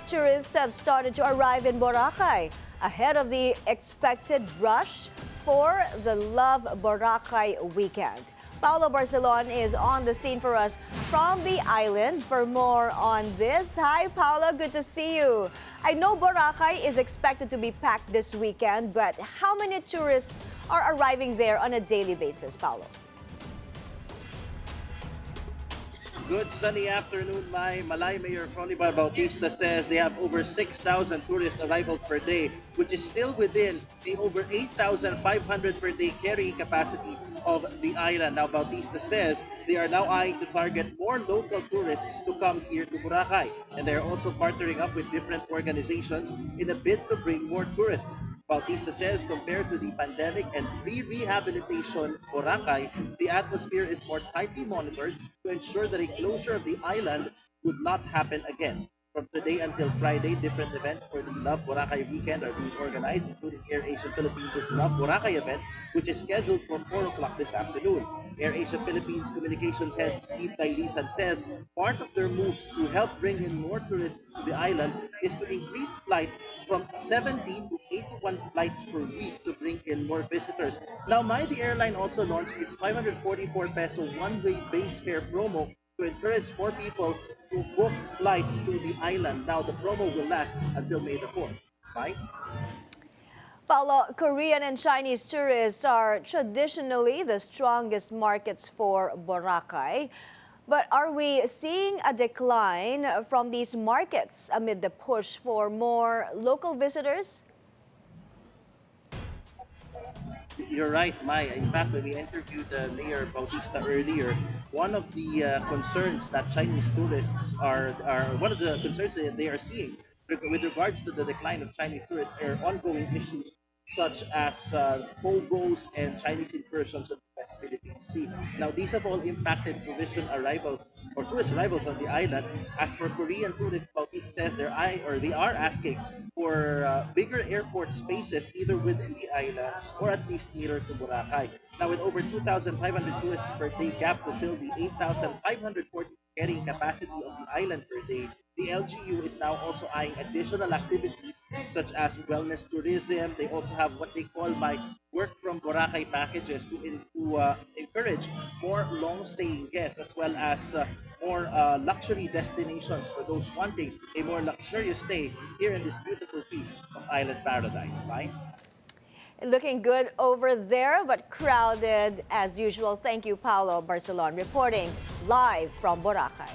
tourists have started to arrive in Boracay ahead of the expected rush for the Love Boracay weekend. Paolo Barcelon is on the scene for us from the island for more on this. Hi, Paolo. Good to see you. I know Boracay is expected to be packed this weekend, but how many tourists are arriving there on a daily basis, Paolo? Good sunny afternoon, Malay Mayor Cronibar Bautista says they have over 6,000 tourist arrivals per day, which is still within the over 8,500 per day carrying capacity of the island. Now, Bautista says they are now eyeing to target more local tourists to come here to Boracay, and they are also partnering up with different organizations in a bid to bring more tourists. Bautista says compared to the pandemic and pre-rehabilitation Boracay, the atmosphere is more tightly monitored to ensure that a closure of the island would not happen again. From today until Friday, different events for the Love Boracay weekend are being organized, including AirAsia Philippines' Love Boracay event, which is scheduled for 4 o'clock this afternoon. AirAsia Philippines Communications Head Steve Tailisan says part of their moves to help bring in more tourists to the island is to increase flights from 70 to 81 flights per week to bring in more visitors. Now, the airline also launched its 544 peso one-way base fare promo to encourage more people to book flights to the island. Now, the promo will last until May the 4th. Bye. Paolo, Korean and Chinese tourists are traditionally the strongest markets for Boracay. But are we seeing a decline from these markets amid the push for more local visitors? You're right, Maya. In fact, when we interviewed Mayor Bautista earlier, one of the concerns that Chinese tourists are one of the concerns that they are seeing with regards to the decline of Chinese tourists are ongoing issues such as POGOs and Chinese incursions on the West Philippine Sea. Now, these have all impacted tourism arrivals or tourist arrivals on the island. As for Korean tourists, Bautista says they are asking for bigger airport spaces either within the island or at least nearer to Boracay. Now, with over 2,500 tourists per day gap to fill the 8,540 carrying capacity of the island per day, the LGU is now also eyeing additional activities such as wellness tourism. They also have what they call by work from Boracay packages to encourage more long-staying guests as well as more luxury destinations for those wanting a more luxurious stay here in this beautiful piece of island paradise. Right? Looking good over there, but crowded as usual. Thank you, Paolo Barcelon, reporting live from Boracay.